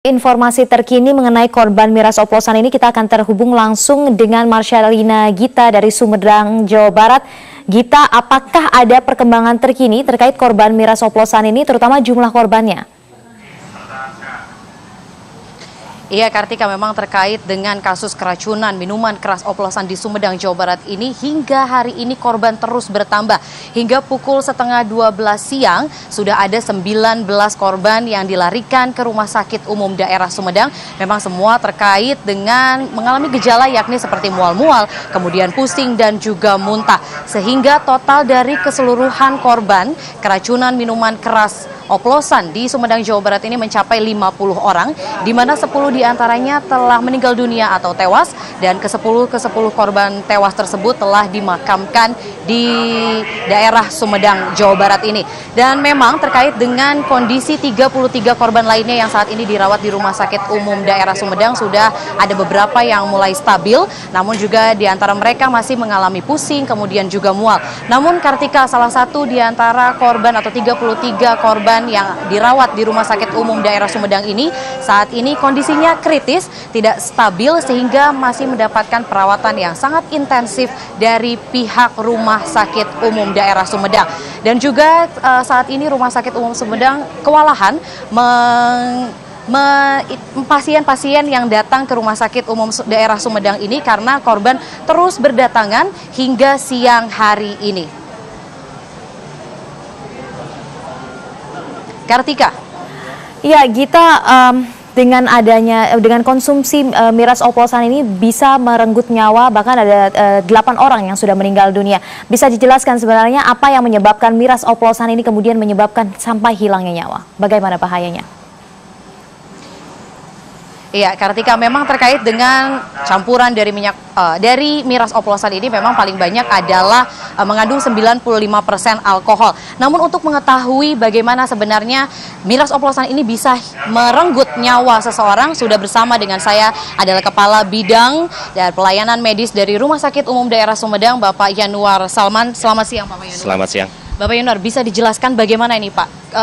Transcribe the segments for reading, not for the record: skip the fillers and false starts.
Informasi terkini mengenai korban miras oplosan ini kita akan terhubung langsung dengan Marsyalina Gita dari Sumedang, Jawa Barat. Gita, apakah ada perkembangan terkini terkait korban miras oplosan ini, terutama jumlah korbannya? Iya, Kartika, memang terkait dengan kasus keracunan minuman keras oplosan di Sumedang, Jawa Barat ini, hingga hari ini korban terus bertambah. Hingga pukul 11:30 siang, sudah ada 19 korban yang dilarikan ke Rumah Sakit Umum Daerah Sumedang. Memang semua terkait dengan mengalami gejala yakni seperti mual-mual, kemudian pusing dan juga muntah. Sehingga total dari keseluruhan korban keracunan minuman keras oplosan di Sumedang, Jawa Barat ini mencapai 50 orang, di mana 10 diantaranya telah meninggal dunia atau tewas, dan ke-10 korban tewas tersebut telah dimakamkan di daerah Sumedang, Jawa Barat ini. Dan memang terkait dengan kondisi 33 korban lainnya yang saat ini dirawat di Rumah Sakit Umum Daerah Sumedang, sudah ada beberapa yang mulai stabil, namun juga di antara mereka masih mengalami pusing, kemudian juga mual. Namun Kartika, salah satu di antara korban atau 33 korban yang dirawat di Rumah Sakit Umum Daerah Sumedang ini saat ini kondisinya kritis, tidak stabil, sehingga masih mendapatkan perawatan yang sangat intensif dari pihak Rumah Sakit Umum Daerah Sumedang. Dan juga saat ini Rumah Sakit Umum Sumedang kewalahan pasien-pasien yang datang ke Rumah Sakit Umum Daerah Sumedang ini karena korban terus berdatangan hingga siang hari ini. Kartika. Ya, Gita, dengan konsumsi miras oplosan ini bisa merenggut nyawa, bahkan ada 8 orang yang sudah meninggal dunia. Bisa dijelaskan sebenarnya apa yang menyebabkan miras oplosan ini kemudian menyebabkan sampai hilangnya nyawa? Bagaimana bahayanya? Iya, Kartika, memang terkait dengan campuran dari dari miras oplosan ini memang paling banyak adalah mengandung 95% alkohol. Namun untuk mengetahui bagaimana sebenarnya miras oplosan ini bisa merenggut nyawa seseorang, sudah bersama dengan saya adalah Kepala Bidang dan Pelayanan Medis dari Rumah Sakit Umum Daerah Sumedang, Bapak Yanuar Salman. Selamat siang, Bapak Yanuar. Selamat siang. Bapak Yanuar, bisa dijelaskan bagaimana ini, Pak?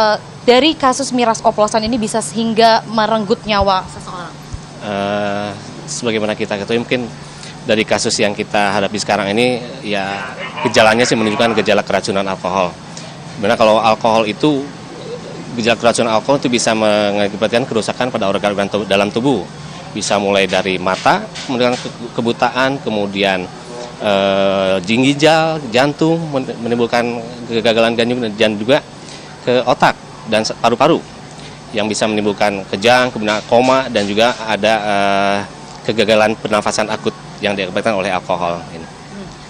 Dari kasus miras oplosan ini bisa sehingga merenggut nyawa seseorang? Sebagaimana kita ketahui, mungkin dari kasus yang kita hadapi sekarang ini, ya gejalanya sih menunjukkan gejala keracunan alkohol. Sebenarnya kalau alkohol itu, gejala keracunan alkohol itu bisa mengakibatkan kerusakan pada organ-organ dalam tubuh. Bisa mulai dari mata, kemudian kebutaan, kemudian ginjal, jantung, menimbulkan kegagalan jantung, dan juga ke otak dan paru-paru, yang bisa menimbulkan kejang, kemudian koma, dan juga ada kegagalan pernafasan akut yang diakibatkan oleh alkohol ini.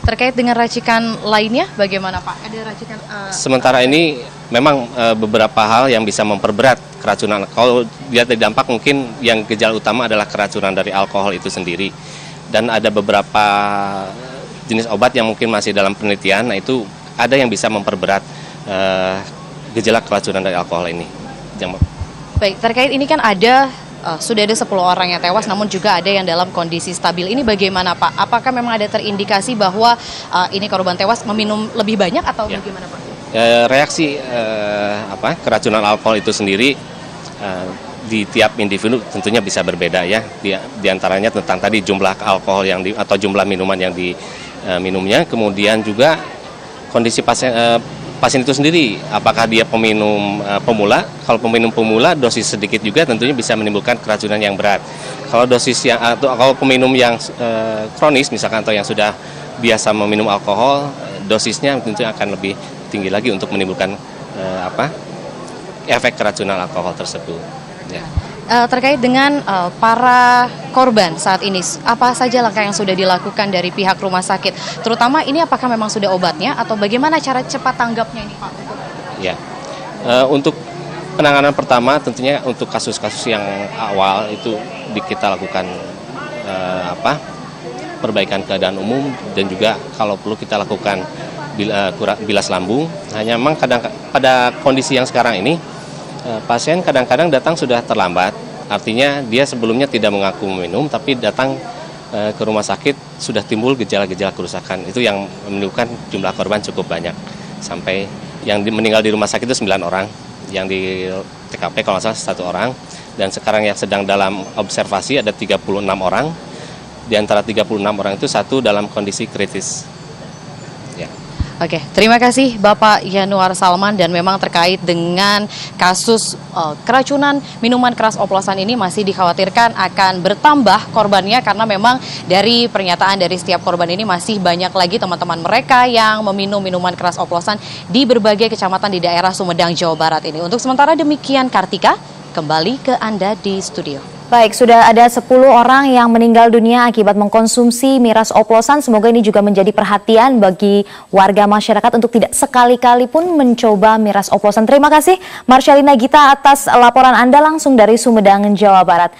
Terkait dengan racikan lainnya, bagaimana Pak? Ada racikan? Sementara ini memang beberapa hal yang bisa memperberat keracunan. Kalau dilihat dari dampak, mungkin yang gejala utama adalah keracunan dari alkohol itu sendiri. Dan ada beberapa jenis obat yang mungkin masih dalam penelitian, nah itu ada yang bisa memperberat gejala keracunan dari alkohol ini. Baik, terkait ini kan sudah ada 10 orang yang tewas, namun juga ada yang dalam kondisi stabil. Ini bagaimana Pak? Apakah memang ada terindikasi bahwa ini korban tewas meminum lebih banyak atau bagaimana Pak? Reaksi keracunan alkohol itu sendiri di tiap individu tentunya bisa berbeda ya. Di antaranya tentang tadi jumlah alkohol atau jumlah minuman yang diminumnya, kemudian juga kondisi pasien itu sendiri, apakah dia peminum pemula. Kalau peminum pemula, dosis sedikit juga tentunya bisa menimbulkan keracunan yang berat. Kalau dosis kalau peminum yang kronis misalkan, atau yang sudah biasa meminum alkohol, dosisnya tentunya akan lebih tinggi lagi untuk menimbulkan efek keracunan alkohol tersebut. Ya. Terkait dengan para korban saat ini, apa saja langkah yang sudah dilakukan dari pihak rumah sakit? Terutama ini apakah memang sudah obatnya atau bagaimana cara cepat tanggapnya ini Pak? Ya, untuk penanganan pertama tentunya untuk kasus-kasus yang awal itu kita lakukan perbaikan keadaan umum, dan juga kalau perlu kita lakukan bilas lambung. Hanya memang pada kondisi yang sekarang ini, pasien kadang-kadang datang sudah terlambat, artinya dia sebelumnya tidak mengaku meminum, tapi datang ke rumah sakit sudah timbul gejala-gejala kerusakan. Itu yang menunjukkan jumlah korban cukup banyak. Sampai yang meninggal di rumah sakit itu 9 orang, yang di TKP kalau nggak salah 1 orang, dan sekarang yang sedang dalam observasi ada 36 orang. Di antara 36 orang itu 1 dalam kondisi kritis. Ya. Oke, terima kasih Bapak Yanuar Salman, dan memang terkait dengan kasus keracunan minuman keras oplosan ini masih dikhawatirkan akan bertambah korbannya karena memang dari pernyataan dari setiap korban ini masih banyak lagi teman-teman mereka yang meminum minuman keras oplosan di berbagai kecamatan di daerah Sumedang, Jawa Barat ini. Untuk sementara demikian, Kartika, kembali ke Anda di studio. Baik, sudah ada 10 orang yang meninggal dunia akibat mengkonsumsi miras oplosan. Semoga ini juga menjadi perhatian bagi warga masyarakat untuk tidak sekali-kali pun mencoba miras oplosan. Terima kasih Marshalina Gita atas laporan Anda langsung dari Sumedang, Jawa Barat.